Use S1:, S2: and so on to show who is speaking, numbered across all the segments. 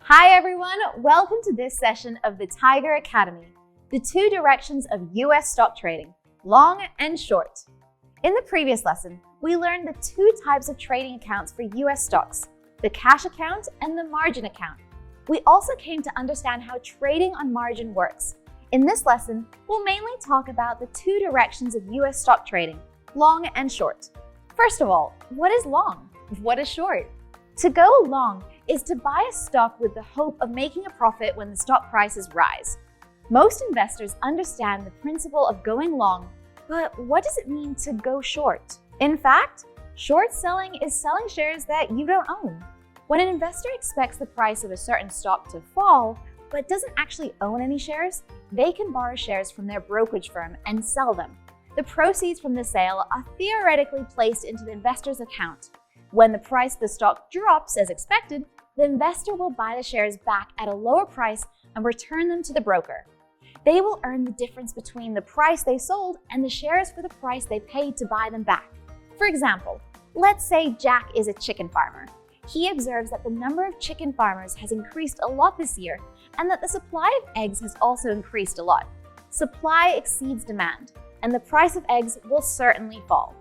S1: Hi everyone, welcome to this session of the Tiger Academy, the two directions of US stock trading, long and short. In the previous lesson, we learned the two types of trading accounts for US stocks, the cash account and the margin account. We also came to understand how trading on margin works. In this lesson, we'll mainly talk about the two directions of US stock trading, long and short. First of all, what is long? What is short? To go long is to buy a stock with the hope of making a profit when the stock prices rise. Most investors understand the principle of going long, but what does it mean to go short? In fact, short selling is selling shares that you don't own. When an investor expects the price of a certain stock to fall, but doesn't actually own any shares, they can borrow shares from their brokerage firm and sell them. The proceeds from the sale are theoretically placed into the investor's account. When the price of the stock drops as expected, the investor will buy the shares back at a lower price and return them to the broker. They will earn the difference between the price they sold and the shares for the price they paid to buy them back. For example, let's say Jack is a chicken farmer. He observes that the number of chicken farmers has increased a lot this year and that the supply of eggs has also increased a lot. Supply exceeds demand, and the price of eggs will certainly fall.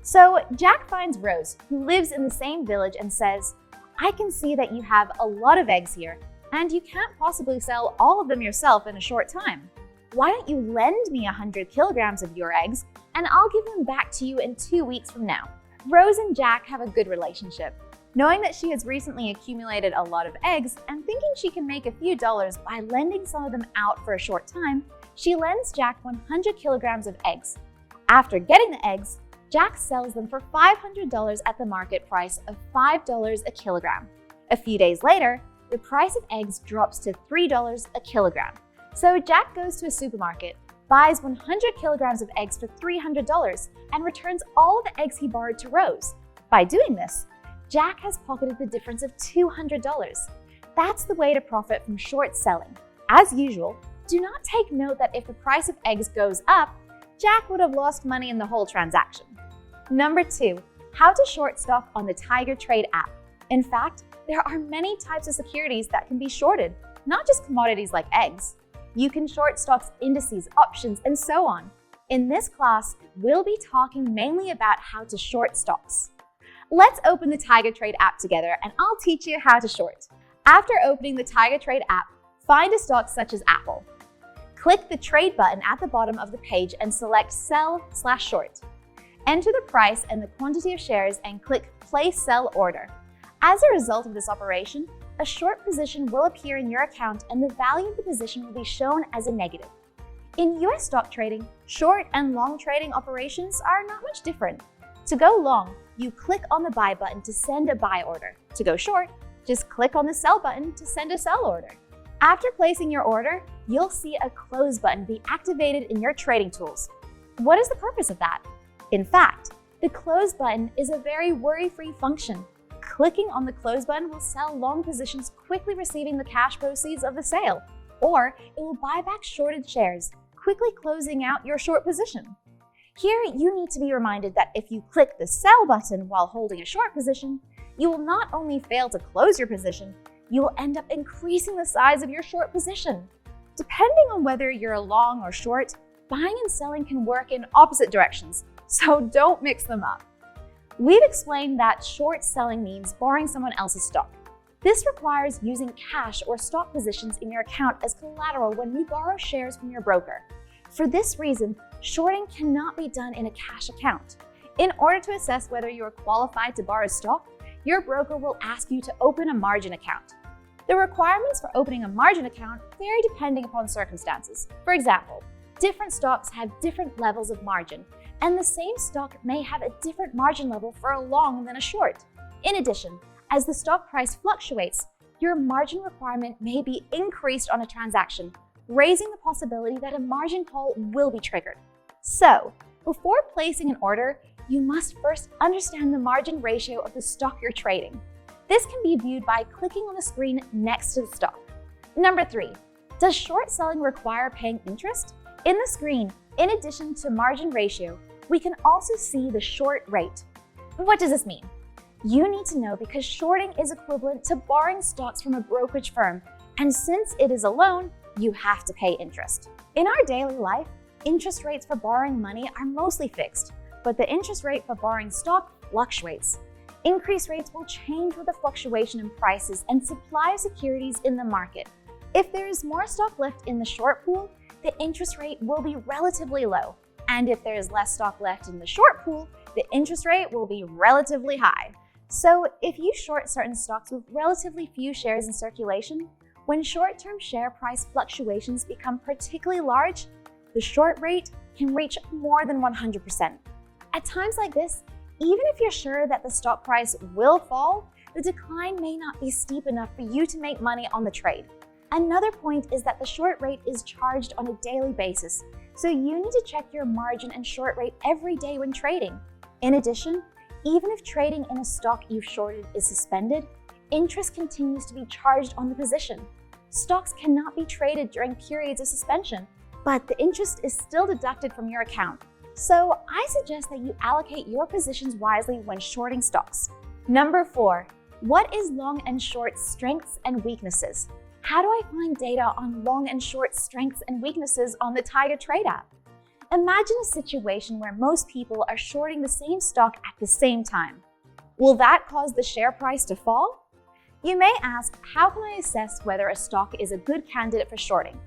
S1: So Jack finds Rose, who lives in the same village, and says, "I can see that you have a lot of eggs here, and you can't possibly sell all of them yourself in a short time. Why don't you lend me 100 kilograms of your eggs, and I'll give them back to you in 2 weeks from now." Rose and Jack have a good relationship. Knowing that she has recently accumulated a lot of eggs and thinking she can make a few dollars by lending some of them out for a short time, she lends Jack 100 kilograms of eggs. After getting the eggs, Jack sells them for $500 at the market price of $5 a kilogram. A few days later, the price of eggs drops to $3 a kilogram. So Jack goes to a supermarket, buys 100 kilograms of eggs for $300, and returns all of the eggs he borrowed to Rose. By doing this, Jack has pocketed the difference of $200. That's the way to profit from short selling. As usual, do not take note that if the price of eggs goes up, Jack would have lost money in the whole transaction. Number 2, how to short stock on the Tiger Trade app. In fact, there are many types of securities that can be shorted, not just commodities like eggs. You can short stocks, indices, options, and so on. In this class, we'll be talking mainly about how to short stocks. Let's open the Tiger Trade app together and I'll teach you how to short. After opening the Tiger Trade app, find a stock such as Apple. Click the Trade button at the bottom of the page and select Sell/Short. Enter the price and the quantity of shares and click Place Sell Order. As a result of this operation, a short position will appear in your account and the value of the position will be shown as a negative. In US stock trading, short and long trading operations are not much different. To go long, you click on the Buy button to send a buy order. To go short, just click on the Sell button to send a sell order. After placing your order, you'll see a Close button be activated in your trading tools. What is the purpose of that? In fact, the Close button is a very worry-free function. Clicking on the Close button will sell long positions, quickly receiving the cash proceeds of the sale, or it will buy back shorted shares, quickly closing out your short position. Here, you need to be reminded that if you click the Sell button while holding a short position, you will not only fail to close your position, you will end up increasing the size of your short position. Depending on whether you're long or short, buying and selling can work in opposite directions, so don't mix them up. We've explained that short selling means borrowing someone else's stock. This requires using cash or stock positions in your account as collateral when you borrow shares from your broker. For this reason, shorting cannot be done in a cash account. In order to assess whether you are qualified to borrow stock, your broker will ask you to open a margin account. The requirements for opening a margin account vary depending upon circumstances. For example, different stocks have different levels of margin, and the same stock may have a different margin level for a long than a short. In addition, as the stock price fluctuates, your margin requirement may be increased on a transaction, raising the possibility that a margin call will be triggered. So, before placing an order, you must first understand the margin ratio of the stock you're trading. This can be viewed by clicking on the screen next to the stock. Number 3, does short selling require paying interest? In the screen, in addition to margin ratio, we can also see the short rate. What does this mean? You need to know because shorting is equivalent to borrowing stocks from a brokerage firm, and since it is a loan, you have to pay interest. In our daily life, interest rates for borrowing money are mostly fixed, but the interest rate for borrowing stock fluctuates. Increase rates will change with the fluctuation in prices and supply of securities in the market. If there is more stock left in the short pool, the interest rate will be relatively low. And if there is less stock left in the short pool, the interest rate will be relatively high. So if you short certain stocks with relatively few shares in circulation, when short-term share price fluctuations become particularly large, the short rate can reach more than 100%. At times like this, even if you're sure that the stock price will fall, the decline may not be steep enough for you to make money on the trade. Another point is that the short rate is charged on a daily basis, so you need to check your margin and short rate every day when trading. In addition, even if trading in a stock you've shorted is suspended, interest continues to be charged on the position. Stocks cannot be traded during periods of suspension, but the interest is still deducted from your account. So I suggest that you allocate your positions wisely when shorting stocks. Number 4, what is long and short strengths and weaknesses? How do I find data on long and short strengths and weaknesses on the Tiger Trade app? Imagine a situation where most people are shorting the same stock at the same time. Will that cause the share price to fall? You may ask, how can I assess whether a stock is a good candidate for shorting?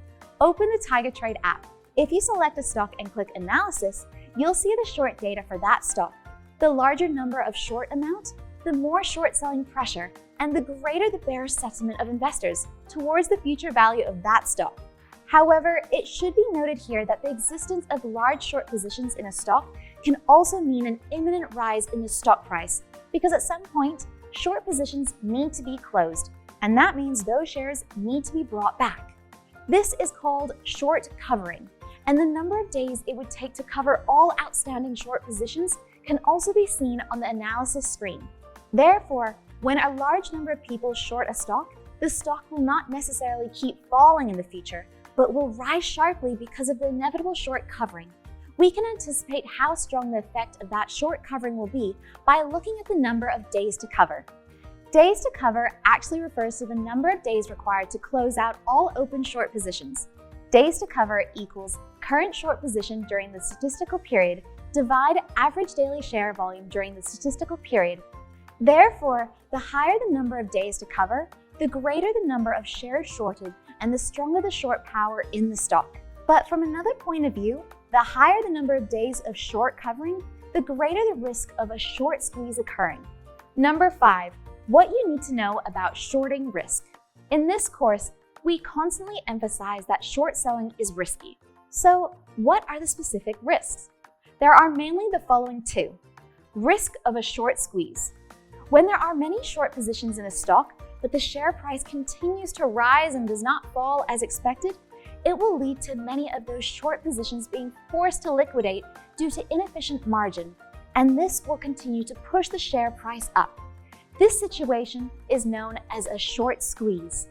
S1: Open the Tiger Trade app. If you select a stock and click Analysis, you'll see the short data for that stock. The larger number of short amount, the more short selling pressure, and the greater the bearish sentiment of investors towards the future value of that stock. However, it should be noted here that the existence of large short positions in a stock can also mean an imminent rise in the stock price, because at some point, short positions need to be closed, and that means those shares need to be brought back. This is called short covering, and the number of days it would take to cover all outstanding short positions can also be seen on the analysis screen. Therefore, when a large number of people short a stock, the stock will not necessarily keep falling in the future, but will rise sharply because of the inevitable short covering. We can anticipate how strong the effect of that short covering will be by looking at the number of days to cover. Days to cover actually refers to the number of days required to close out all open short positions. Days to cover equals current short position during the statistical period divide average daily share volume during the statistical period. Therefore, the higher the number of days to cover, the greater the number of shares shorted and the stronger the short power in the stock. But from another point of view, the higher the number of days of short covering, the greater the risk of a short squeeze occurring. Number 5, what you need to know about shorting risk. In this course, we constantly emphasize that short selling is risky. So, what are the specific risks? There are mainly the following 2. Risk of a short squeeze. When there are many short positions in a stock, but the share price continues to rise and does not fall as expected, it will lead to many of those short positions being forced to liquidate due to inefficient margin, and this will continue to push the share price up. This situation is known as a short squeeze.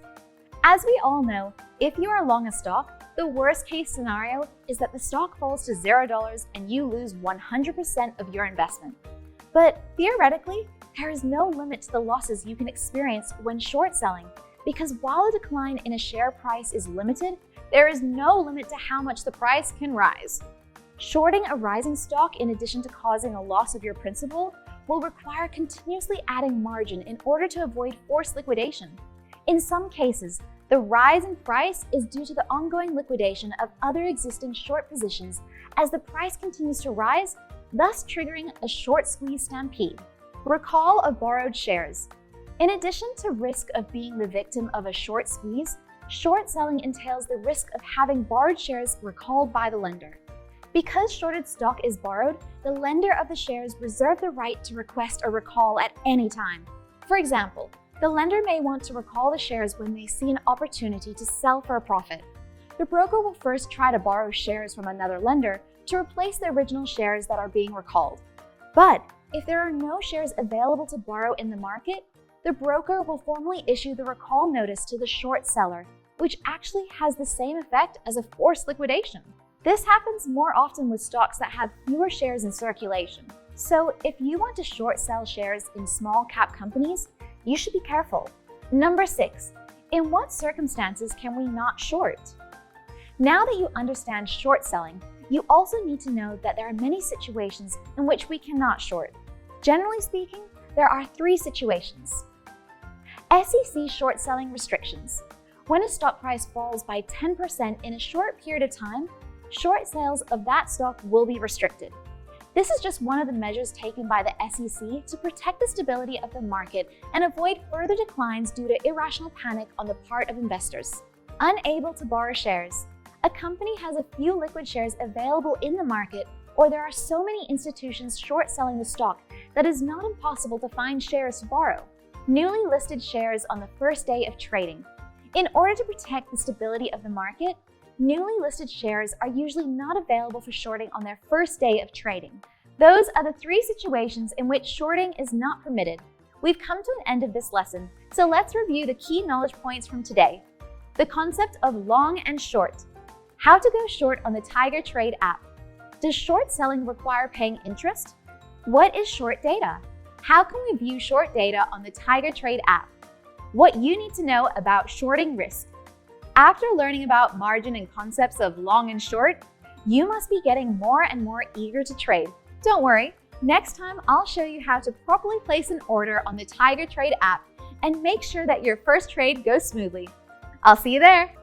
S1: As we all know, if you are long a stock, the worst case scenario is that the stock falls to $0 and you lose 100% of your investment. But theoretically, there is no limit to the losses you can experience when short selling, because while a decline in a share price is limited, there is no limit to how much the price can rise. Shorting a rising stock, in addition to causing a loss of your principal, will require continuously adding margin in order to avoid forced liquidation. In some cases, the rise in price is due to the ongoing liquidation of other existing short positions as the price continues to rise, thus triggering a short squeeze stampede. Recall of borrowed shares. In addition to risk of being the victim of a short squeeze, short selling entails the risk of having borrowed shares recalled by the lender. Because shorted stock is borrowed, the lender of the shares reserve the right to request a recall at any time. For example, the lender may want to recall the shares when they see an opportunity to sell for a profit. The broker will first try to borrow shares from another lender to replace the original shares that are being recalled. But if there are no shares available to borrow in the market, the broker will formally issue the recall notice to the short seller, which actually has the same effect as a forced liquidation. This happens more often with stocks that have fewer shares in circulation. So if you want to short sell shares in small cap companies, you should be careful. Number 6, in what circumstances can we not short? Now that you understand short selling, you also need to know that there are many situations in which we cannot short. Generally speaking, there are 3 situations. SEC short selling restrictions. When a stock price falls by 10% in a short period of time, short sales of that stock will be restricted. This is just one of the measures taken by the SEC to protect the stability of the market and avoid further declines due to irrational panic on the part of investors. Unable to borrow shares. A company has a few liquid shares available in the market, or there are so many institutions short selling the stock that it is not impossible to find shares to borrow. Newly listed shares on the first day of trading. In order to protect the stability of the market, newly listed shares are usually not available for shorting on their first day of trading. Those are the 3 situations in which shorting is not permitted. We've come to an end of this lesson, so let's review the key knowledge points from today. The concept of long and short. How to go short on the Tiger Trade app. Does short selling require paying interest? What is short data? How can we view short data on the Tiger Trade app? What you need to know about shorting risk. After learning about margin and concepts of long and short, you must be getting more and more eager to trade. Don't worry, next time I'll show you how to properly place an order on the Tiger Trade app and make sure that your first trade goes smoothly. I'll see you there.